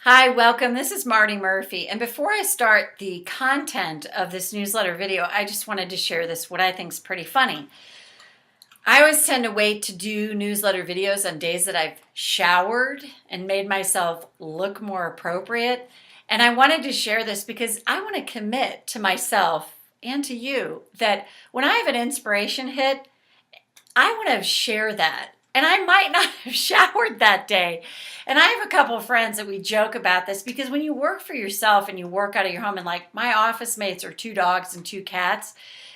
Hi, welcome. This is Marty Murphy. And before I start the content of this newsletter video, I just wanted to share this, what I think is pretty funny. I always tend to wait to do newsletter videos on days that I've showered and made myself look more appropriate. And I wanted to share this because I want to commit to myself and to you that when I have an inspiration hit, I want to share that. And I might not have showered that day. And I have a couple of friends that we joke about this because when you work for yourself and you work out of your home, and like my office mates are 2 dogs and 2 cats,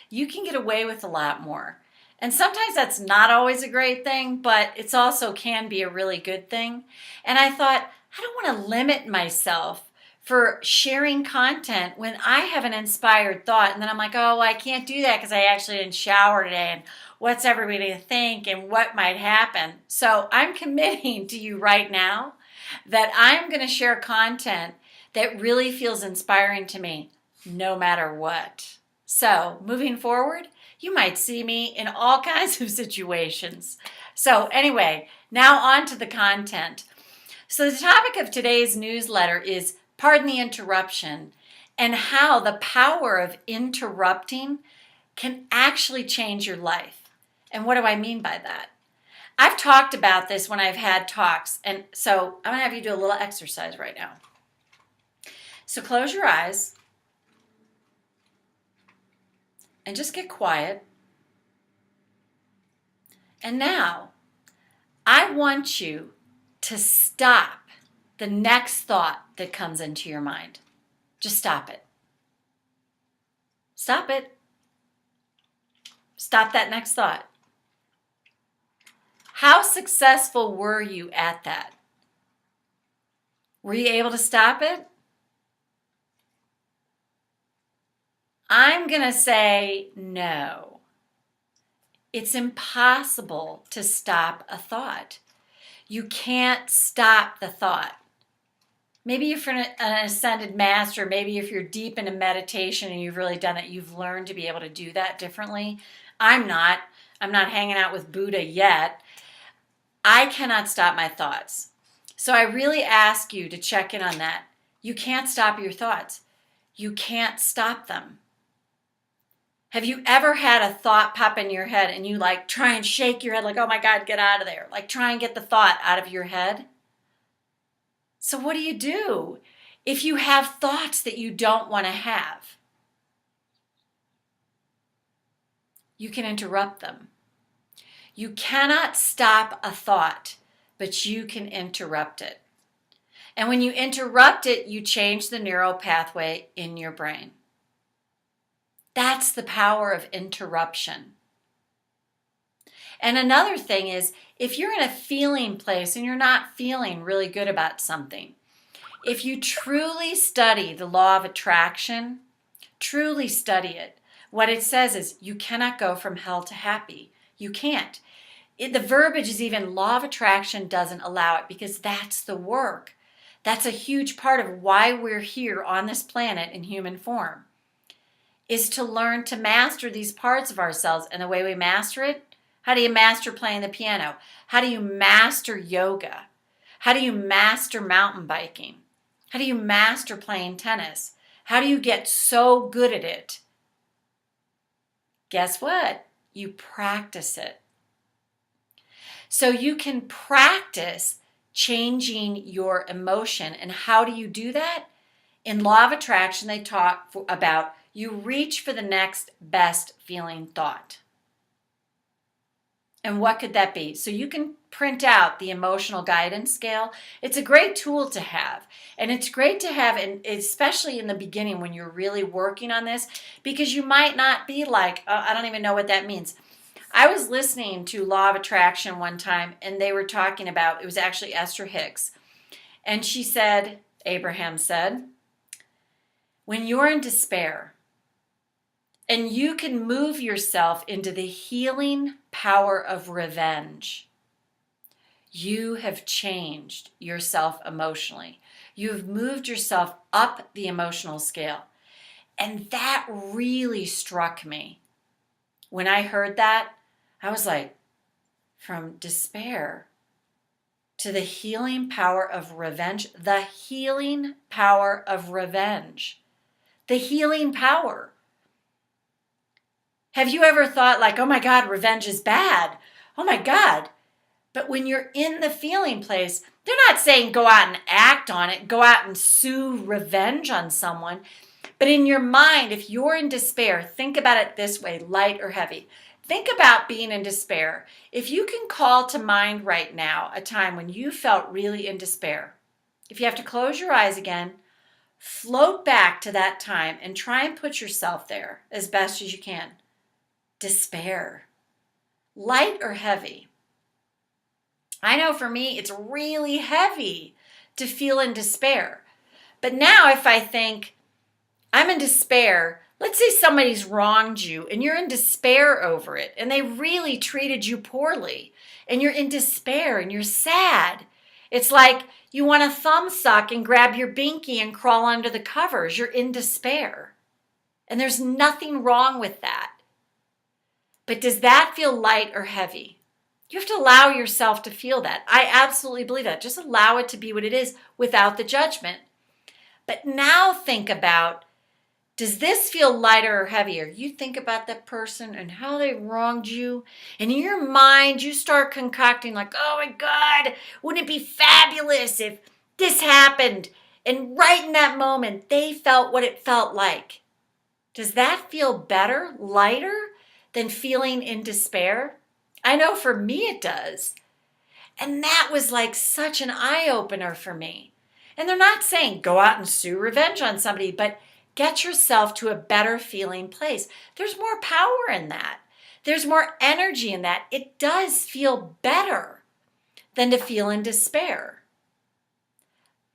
you can get away with a lot more. And sometimes that's not always a great thing, but it's also can be a really good thing. And I thought, I don't want to limit myself for sharing content when I have an inspired thought. And then I'm like, oh, I can't do that because I actually didn't shower today. And what's everybody to think and what might happen? So I'm committing to you right now that I'm going to share content that really feels inspiring to me no matter what. So moving forward, you might see me in all kinds of situations. So anyway, now on to the content. So the topic of today's newsletter is Pardon the Interruption, and how the power of interrupting can actually change your life. And what do I mean by that? I've talked about this when I've had talks, and so I'm going to have you do a little exercise right now. So close your eyes and just get quiet. And now I want you to stop the next thought that comes into your mind. Just stop it. Stop it. Stop that next thought. How successful were you at that? Were you able to stop it? I'm going to say no. It's impossible to stop a thought. You can't stop the thought. Maybe if you're an ascended master, maybe if you're deep into meditation and you've really done it, you've learned to be able to do that differently. I'm not hanging out with Buddha yet. I cannot stop my thoughts. So I really ask you to check in on that. You can't stop your thoughts. You can't stop them. Have you ever had a thought pop in your head and you like try and shake your head like, oh my God, get out of there. Like try and get the thought out of your head? So what do if you have thoughts that you don't want to have? You can interrupt them. You cannot stop a thought, but you can interrupt it. And when you interrupt it, you change the neural pathway in your brain. That's the power of interruption. And another thing is, if you're in a feeling place and you're not feeling really good about something, if you truly study the law of attraction, truly study it, what it says is you cannot go from hell to happy. You can't. The verbiage is even law of attraction doesn't allow it because that's the work. That's a huge part of why we're here on this planet in human form, is to learn to master these parts of ourselves. And the way we master it, how do you master playing the piano? How do you master yoga? How do you master mountain biking? How do you master playing tennis? How do you get so good at it? Guess what? You practice it. So you can practice changing your emotion. And how do you do that? In Law of Attraction, they talk about you reach for the next best feeling thought. And what could that be? So you can print out the emotional guidance scale. It's a great tool to have. And it's great to have, especially in the beginning when you're really working on this, because you might not be like, oh, I don't even know what that means. I was listening to Law of Attraction one time, and they were talking about, it was actually Esther Hicks. And she said, Abraham said, when you're in despair, and you can move yourself into the healing power of revenge, you have changed yourself emotionally. You've moved yourself up the emotional scale. And that really struck me. When I heard that, I was like, from despair to the healing power of revenge. The healing power of revenge. The healing power. Have you ever thought like, oh my God, revenge is bad? Oh my God. But when you're in the feeling place, they're not saying go out and act on it, go out and sue revenge on someone. But in your mind, if you're in despair, think about it this way, light or heavy. Think about being in despair. If you can call to mind right now a time when you felt really in despair, if you have to close your eyes again, float back to that time and try and put yourself there as best as you can. Despair. Light or heavy? I know for me, it's really heavy to feel in despair. But now if I think, I'm in despair, let's say somebody's wronged you and you're in despair over it and they really treated you poorly and you're in despair and you're sad. It's like you want to thumb suck and grab your binky and crawl under the covers. You're in despair. And there's nothing wrong with that. But does that feel light or heavy? You have to allow yourself to feel that. I absolutely believe that. Just allow it to be what it is without the judgment. But now think about, does this feel lighter or heavier? You think about that person and how they wronged you. And in your mind, you start concocting like, oh my God, wouldn't it be fabulous if this happened? And right in that moment, they felt what it felt like. Does that feel better, lighter than feeling in despair? I know for me it does. And that was like such an eye-opener for me. And they're not saying go out and sue revenge on somebody, but get yourself to a better feeling place. There's more power in that. There's more energy in that. It does feel better than to feel in despair.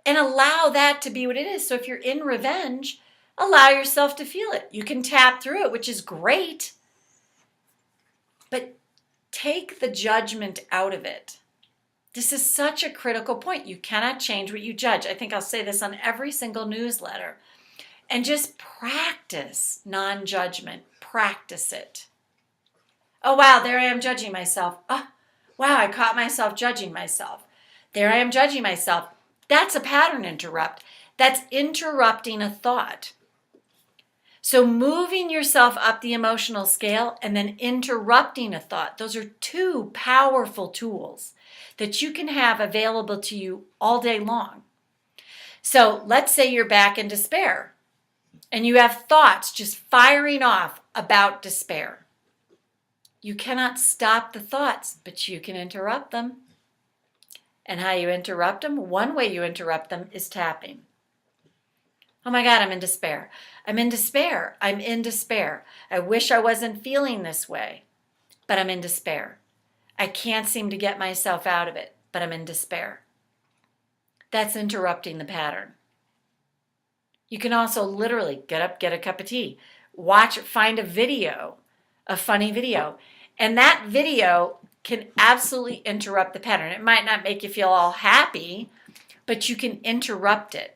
And allow that to be what it is. So if you're in revenge, allow yourself to feel it. You can tap through it, which is great. But take the judgment out of it. This is such a critical point. You cannot change what you judge. I think I'll say this on every single newsletter. And just practice non-judgment. Practice it. Oh, wow, there I am judging myself. Oh, wow, I caught myself judging myself. There I am judging myself. That's a pattern interrupt. That's interrupting a thought. So moving yourself up the emotional scale and then interrupting a thought, those are two powerful tools that you can have available to you all day long. So let's say you're back in despair and you have thoughts just firing off about despair. You cannot stop the thoughts, but you can interrupt them. And how you interrupt them? One way you interrupt them is tapping. Oh my God, I'm in despair. I'm in despair. I'm in despair. I wish I wasn't feeling this way, but I'm in despair. I can't seem to get myself out of it, but I'm in despair. That's interrupting the pattern. You can also literally get up, get a cup of tea, watch, find a video, a funny video, and that video can absolutely interrupt the pattern. It might not make you feel all happy, but you can interrupt it.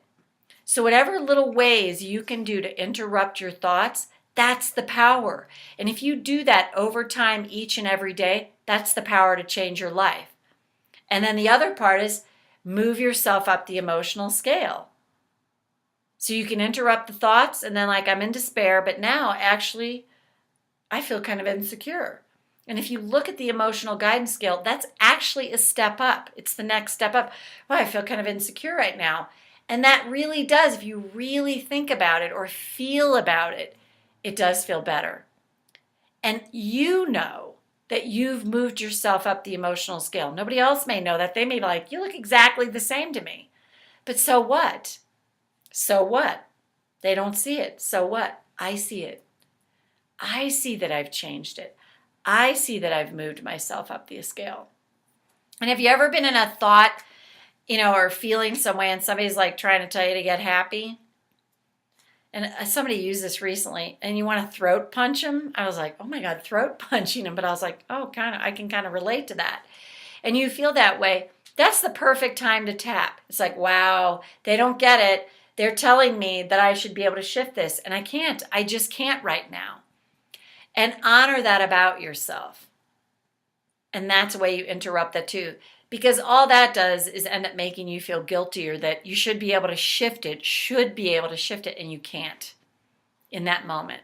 So whatever little ways you can do to interrupt your thoughts, that's the power. And if you do that over time each and every day, that's the power to change your life. And then the other part is move yourself up the emotional scale. So you can interrupt the thoughts and then like I'm in despair, but now actually I feel kind of insecure. And if you look at the emotional guidance scale, that's actually a step up. It's the next step up. Well, I feel kind of insecure right now. And that really does, if you really think about it or feel about it, it does feel better. And you know that you've moved yourself up the emotional scale. Nobody else may know that. They may be like, you look exactly the same to me. But so what? So what? They don't see it. So what? I see it. I see that I've changed it. I see that I've moved myself up the scale. And have you ever been in a thought, or feeling some way and somebody's like trying to tell you to get happy? And somebody used this recently and you want to throat punch them? I was like, oh my God, throat punching them. But I was like, oh, I can kind of relate to that. And you feel that way. That's the perfect time to tap. It's like, wow, they don't get it. They're telling me that I should be able to shift this. And I can't. I just can't right now. And honor that about yourself. And that's a way you interrupt that too. Because all that does is end up making you feel guilty, or that you should be able to shift it, and you can't in that moment.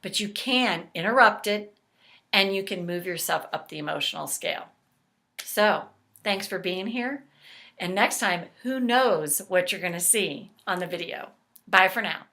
But you can interrupt it, and you can move yourself up the emotional scale. So, thanks for being here. And next time, who knows what you're going to see on the video. Bye for now.